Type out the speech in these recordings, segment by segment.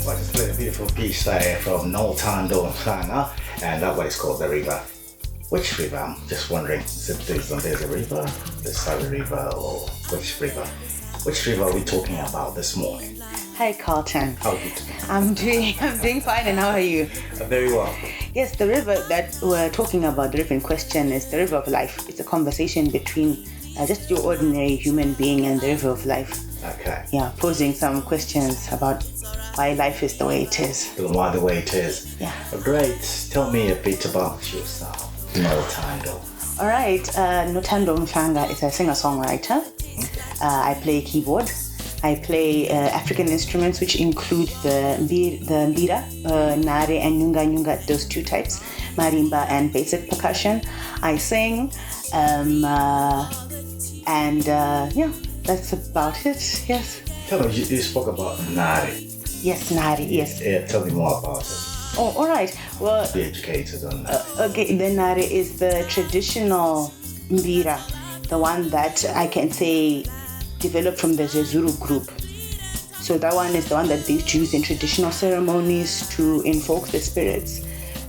So I just played a beautiful piece there from Noltando and Fana, and that one is called The River. Which river? I'm just wondering, is it there's a river, the Surrey River, or which river? Which river are we talking about this morning? Hi Carlton. How are you doing? I'm doing fine, and how are you? Very well. Yes, the river that we're talking about, the river in question, is the river of life. It's a conversation between just your ordinary human being and the river of life. Okay. Yeah, posing some questions about why life is the way it is. Why the way it is. Yeah. Great. Tell me a bit about yourself. Noltando. All right. Notando Mfanga is a singer-songwriter. I play keyboard. I play African instruments, which include the mbira, nare and nyunga, those two types, marimba and basic percussion. I sing, yeah, that's about it. Yes. Tell me, you spoke about nare. Yes, nare. Yes. Yeah, tell me more about it. Oh, all right. Well, Be educated on that. Okay, the nare is the traditional mbira, the one that I can say developed from the Zezuru group. So that one is the one that they use in traditional ceremonies to invoke the spirits.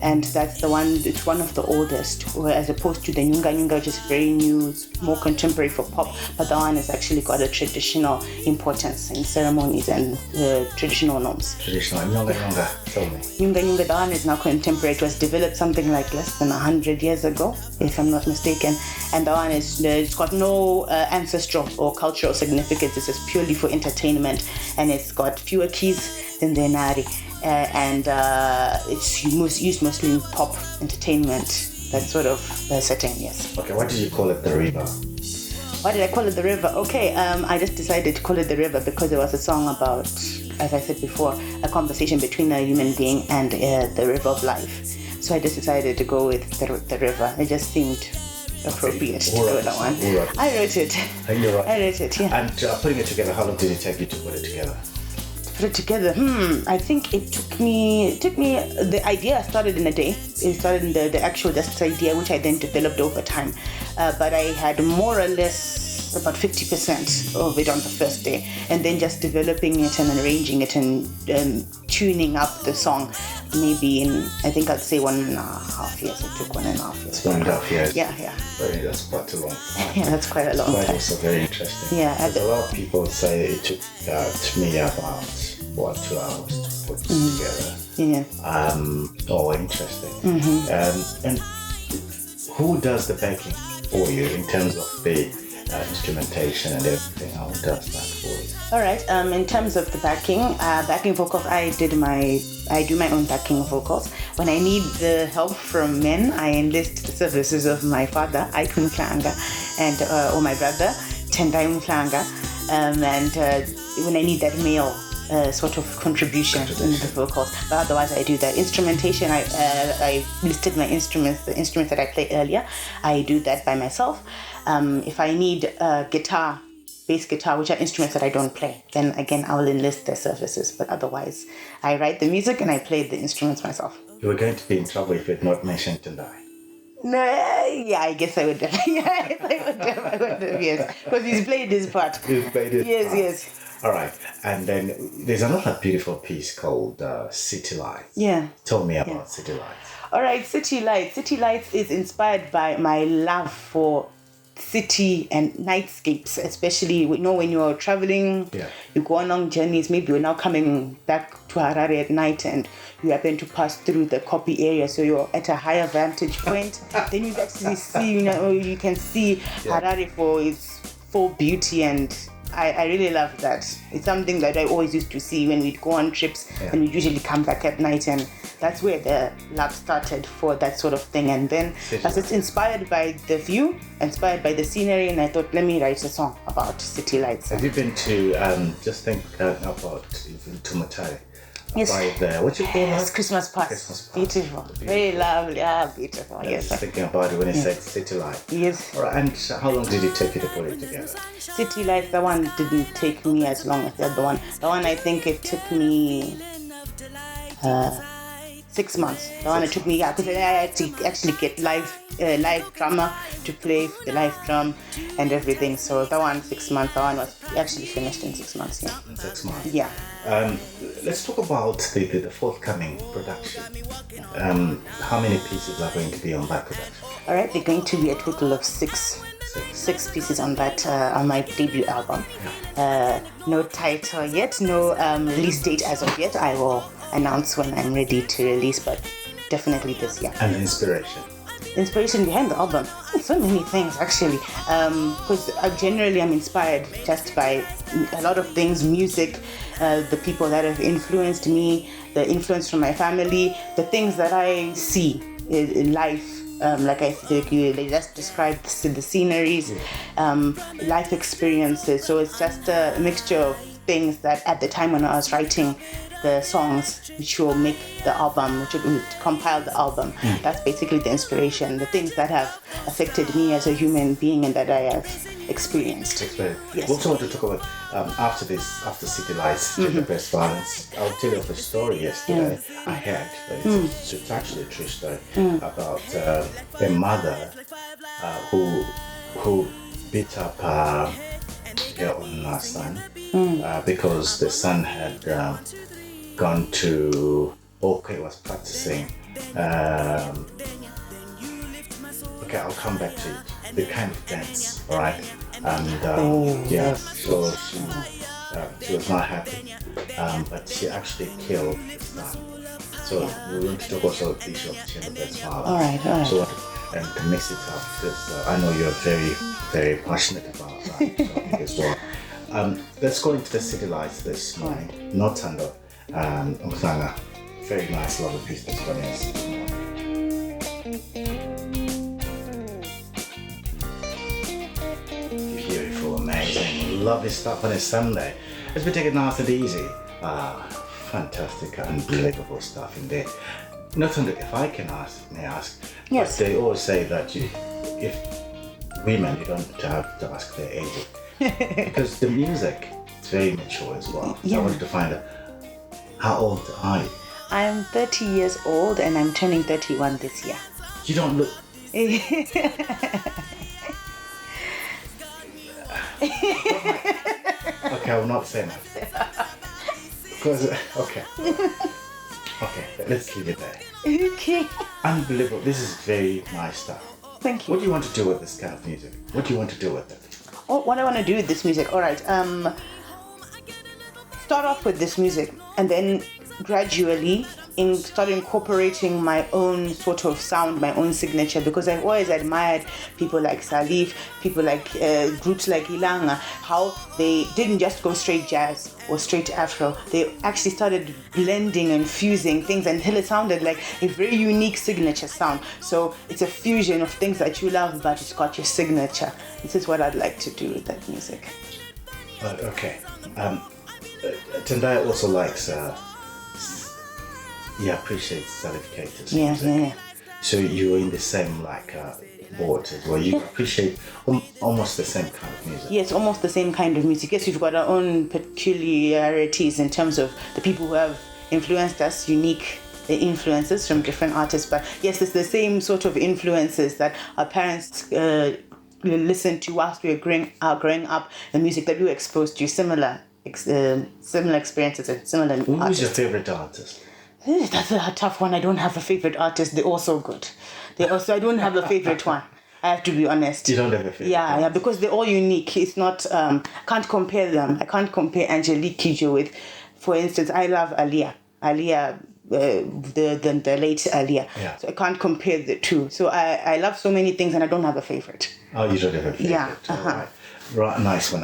And that's the one, it's one of the oldest, as opposed to the nyunga, which is very new, it's more contemporary for pop, but that one has actually got a traditional importance in ceremonies and traditional norms. Traditional nyunga, tell me. Nyunga, that one is now contemporary. It was developed something like less than 100 years ago, if I'm not mistaken. And that one it's got no ancestral or cultural significance. It's just purely for entertainment, and it's got fewer keys than the nari. And it's used mostly in pop entertainment, that sort of setting, yes. Okay, what did you call it, the river? Why did I call it the river? Okay, I just decided to call it the river because it was a song about, as I said before, a conversation between a human being and the river of life. So I just decided to go with the river. It just seemed appropriate to do that one. Right. I wrote it. You're right. I wrote it, yeah. And putting it together, how long did it take you to put it together? Put it together. I think it took me, the idea started in a day. It started in the actual just idea, which I then developed over time. But I had more or less about 50% of it on the first day, and then just developing it and arranging it and tuning up the song maybe in, I think I'd say 1.5 years. It took 1.5 years. 1.5 years? Yeah. That's quite a long time. Yeah, that's quite a long time. Also very interesting. Yeah. A lot of people say it took me about 2 hours to put this together. Yeah. Interesting. And who does the backing for you in terms of the instrumentation and everything? How does that for you? All right. In terms of the backing vocals, I do my own backing vocals. When I need the help from men, I enlist the services of my father, Ike Mflanga, and or my brother, Tendai Mflanga, and when I need that male sort of contribution in the vocals. But otherwise, I do that. Instrumentation, I listed my instruments, the instruments that I played earlier. I do that by myself. If I need guitar, bass guitar, which are instruments that I don't play, then again, I will enlist their services. But otherwise, I write the music and I play the instruments myself. You were going to be in trouble if you had not mentioned Tendai. No, yeah, I guess I would have. I would have, yes. Because he's played his part. He's played his part. Yes. All right. And then there's another beautiful piece called City Lights. Yeah. Tell me about City Lights. All right, City Lights. City Lights is inspired by my love for city and nightscapes, especially when you're traveling, you go on long journeys, maybe you're now coming back to Harare at night and you happen to pass through the copy area, so you're at a higher vantage point. Then you actually see, you can see Harare for its full beauty, and I really love that. It's something that I always used to see when we'd go on trips, and we'd usually come back at night, and that's where the love started for that sort of thing. And then as it's inspired by the view, inspired by the scenery, and I thought, let me write a song about city lights. Have you been to, just think about Tumatare? Yes. By the, what you call that? Christmas park. Beautiful. Very lovely. Beautiful. I was thinking about it when you said City Light. Yes. All right. And how long did it take you to put it together? City Light, the one didn't take me as long as the other one. The one, I think it took me 6 months. That one it took me, because I had to actually get live drummer to play the live drum and everything. So that one 6 months. That one was actually finished in 6 months. Yeah. In 6 months. Yeah. Let's talk about the forthcoming production. How many pieces are going to be on that production? All right, they're going to be a total of six pieces on that on my debut album. No title yet, no release date as of yet. I will announce when I'm ready to release, but definitely this year. And the inspiration? The inspiration behind the album, so many things actually, because generally I'm inspired just by a lot of things, music, the people that have influenced me, the influence from my family, the things that I see in life. Like I said, they just described the sceneries, life experiences. So it's just a mixture of things that at the time when I was writing the songs, which will make the album, which will compile the album. That's basically the inspiration, the things that have affected me as a human being and that I have experienced. Yes. We also want to talk about after City Lights, the Best Violence. I'll tell you of a story yesterday I had. It's actually a true story about a mother who beat up her own son because the son had gone to was practicing. Okay, I'll come back to it. The kind of dance, all right? And so she was not happy, but she actually killed his son. So we want to talk also the issue of gender-based violence. All right. So and to mix it up, because I know you're very, very passionate about that topic as well. Let's go into the City Lights this morning. Not under Umhlanga. Very nice, lovely piece that's going in. Beautiful, amazing, lovely stuff on a Sunday. Let's be taking it nice and easy. Fantastic, unbelievable stuff in there. Not only, if I can may ask, yes. But they always say that if women, you don't have to ask their age. Because the music is very mature as well. So I wanted to find out, how old are you? I'm 30 years old and I'm turning 31 this year. You don't look... Okay, I will not say much. Because, okay, let's leave it there. Okay. Unbelievable. This is very nice stuff. Thank you. What do you want to do with this kind of music? What do you want to do with it? Oh, what I want to do with this music? All right. Start off with this music and then gradually start incorporating my own sort of sound, my own signature, because I've always admired people like Salif, people like groups like Ilanga, how they didn't just go straight jazz or straight Afro. They actually started blending and fusing things until it sounded like a very unique signature sound. So it's a fusion of things that you love, but it's got your signature. This is what I'd like to do with that music. Okay. Tendai also likes... appreciates Salif Yeah. So you're in the same board as well. You appreciate almost the same kind of music. Yes, almost the same kind of music. Yes, we've got our own peculiarities in terms of the people who have influenced us, unique influences from different artists. But yes, it's the same sort of influences that our parents listened to whilst we were growing up. The music that we were exposed to, similar experiences and similar artists. Who's your favorite artist? That's a tough one. I don't have a favorite artist. They're all so good. I don't have a favorite one. I have to be honest. You don't have a favorite? Yeah, because they're all unique. It's not. I can't compare them. I can't compare Angelique Kidjo with, for instance, I love Aaliyah. The late Aaliyah. Yeah. So I can't compare the two. So I love so many things and I don't have a favorite. Oh, you don't have a favorite? Yeah. Right. Nice one.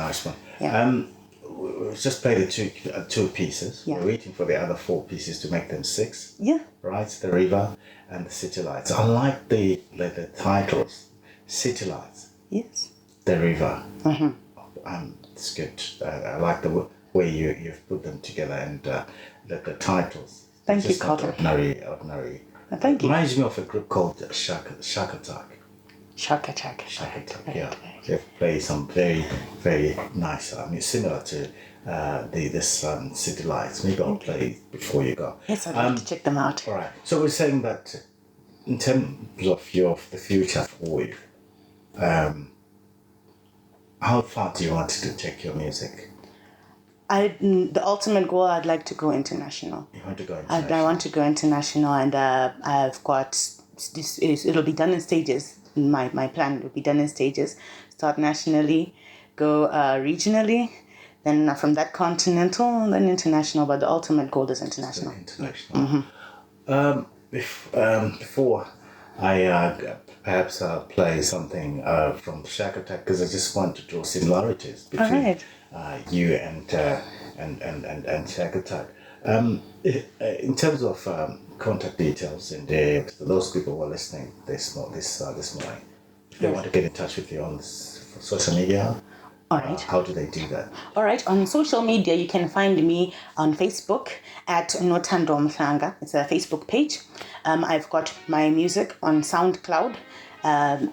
Yeah. We've just played the two pieces. Yeah. We're waiting for the other 4 pieces to make them 6. Yeah. Right? The River and the City Lights. I like the titles. City Lights. Yes. The River. It's good. I like the way you've put them together and the titles. Thank you, Carlton. Ordinary. Thank you. Reminds me of a group called Shark Attack. Shark Attack. Yeah. They play some very, very nice. Similar to this City Lights. Maybe I'll play it before you go. Yes, I'd like to check them out. All right. So we're saying that in terms of the future for you, how far do you want to take your music? The ultimate goal, I'd like to go international. You want to go international? I want to go international, and I've got this. It'll be done in stages. My plan will be done in stages. Start nationally, go regionally, then from that continental, and then international. But the ultimate goal is international. International. Mm-hmm. Before I perhaps play something from Shack Attack, because I just want to draw similarities between you and Shack Attack. In terms of contact details, and those people who are listening this morning, if they want to get in touch with you on social media, all right. How do they do that? All right. On social media, you can find me on Facebook at Nothando Mhlanga. It's a Facebook page. I've got my music on SoundCloud,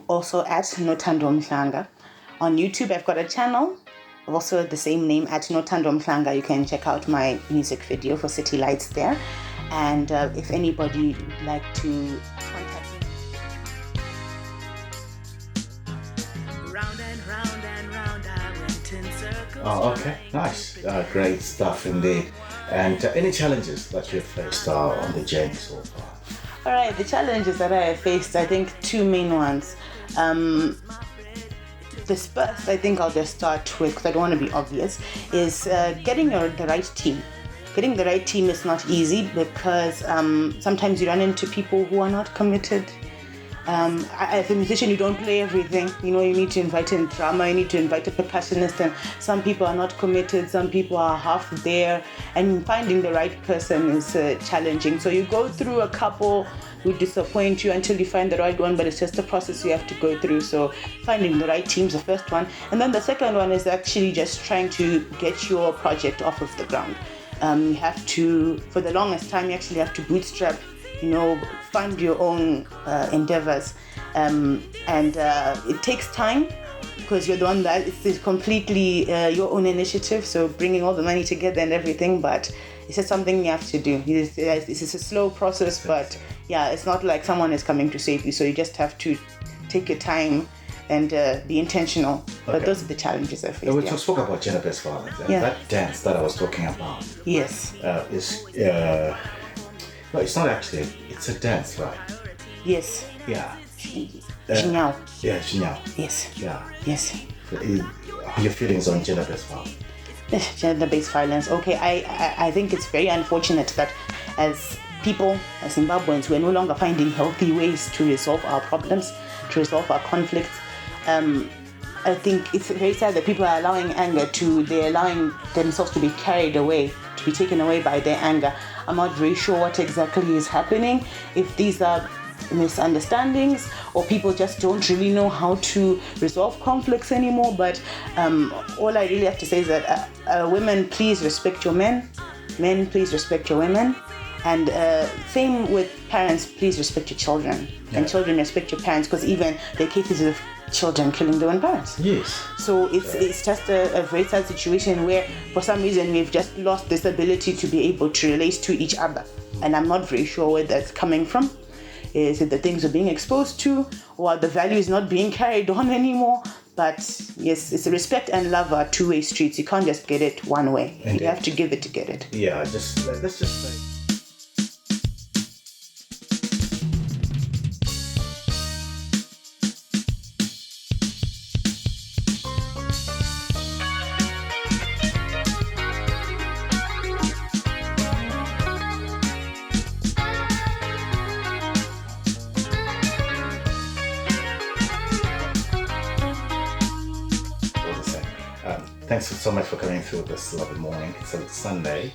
also at Nothando Mhlanga. On YouTube, I've got a channel, also the same name, at Nothando Mhlanga. You can check out my music video for City Lights there. And if anybody would like to contact me. Round and round and round, I went in circles. Oh, okay. Nice. Great stuff indeed. And any challenges that you've faced on the journey so far? All right, the challenges that I have faced, I think two main ones. This first, I think I'll just start with, because I don't want to be obvious, is getting the right team. Getting the right team is not easy because sometimes you run into people who are not committed. As a musician, you don't play everything. You know, you need to invite in drama, you need to invite a percussionist, and some people are not committed, some people are half there, and finding the right person is challenging. So you go through a couple who disappoint you until you find the right one, but it's just a process you have to go through. So finding the right team's the first one. And then the second one is actually just trying to get your project off of the ground. You have to, for the longest time, you actually have to bootstrap, fund your own endeavors. And it takes time because you're the one that it's completely your own initiative. So bringing all the money together and everything, but it's just something you have to do. It's a slow process, but yeah, it's not like someone is coming to save you. So you just have to take your time and be intentional. Okay. But those are the challenges I face. We just spoke about gender-based violence. That dance that I was talking about. Yes. No, it's not actually. It's a dance, right? Yes. Yeah. Jinyao. Yeah, Jinyao. Yes. Yeah. Yes. Your feelings on gender-based violence? Gender-based violence. Okay, I think it's very unfortunate that as people, as Zimbabweans, we're no longer finding healthy ways to resolve our problems, to resolve our conflicts. I think it's very sad that people are allowing they're allowing themselves to be carried away, to be taken away by their anger. I'm not very sure what exactly is happening, if these are misunderstandings or people just don't really know how to resolve conflicts anymore. But all I really have to say is that women, please respect your men. Men, please respect your women. And same with parents, please respect your children. Yeah. And children, respect your parents, because even there are cases of children killing their own parents. Yes. So it's just a very sad situation where for some reason we've just lost this ability to be able to relate to each other. And I'm not very sure where that's coming from. Is it the things we're being exposed to, or the value is not being carried on anymore? But yes, it's respect and love are two-way streets. You can't just get it one way. Indeed. You have to give it to get it. Yeah, let's just say. Thanks so much for coming through this lovely morning. It's a Sunday.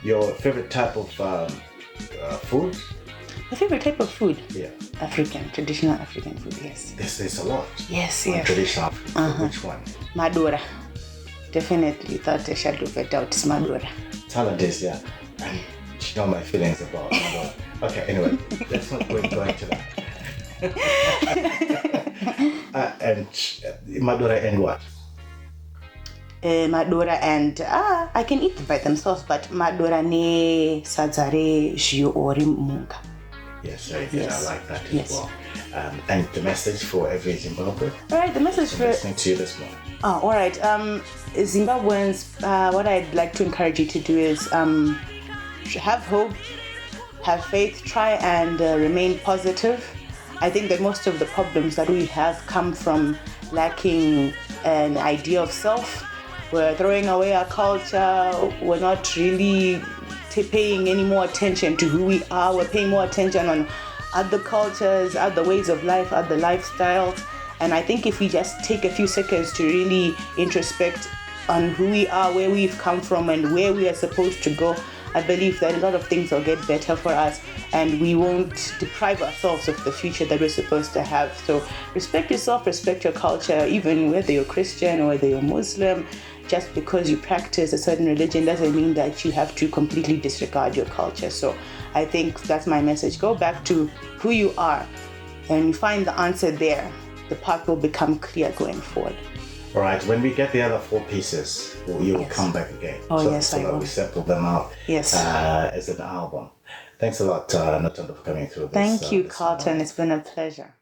Your favorite type of food? My favorite type of food? Yeah. Traditional African food, yes. There's a lot. Yes. Traditional African food. Which one? Madura. Definitely, without a shadow of a doubt, it's Madura. Talent yeah. And you know my feelings about Madura. Okay, anyway, let's not go into that. And Madura and what? madora and I can eat them by themselves, but madora ne sadzare jio ori munga. Yes, very good. I like that as well. And the message for every Zimbabwean? All right, the message for listening to you this morning. All right. Zimbabweans, what I'd like to encourage you to do is have hope, have faith, try and remain positive. I think that most of the problems that we have come from lacking an idea of self. We're throwing away our culture. We're not really paying any more attention to who we are. We're paying more attention on other cultures, other ways of life, other lifestyles. And I think if we just take a few seconds to really introspect on who we are, where we've come from, and where we are supposed to go, I believe that a lot of things will get better for us and we won't deprive ourselves of the future that we're supposed to have. So respect yourself, respect your culture, even whether you're Christian or whether you're Muslim. Just because you practice a certain religion doesn't mean that you have to completely disregard your culture. So I think that's my message. Go back to who you are and you find the answer there. The path will become clear going forward. All right, when we get the other 4 pieces, you will come back again. Oh, so, yes, so I that will. we settle them out as an album. Thanks a lot, Notondo, for coming through this. Thank you, this Carlton. It's been a pleasure.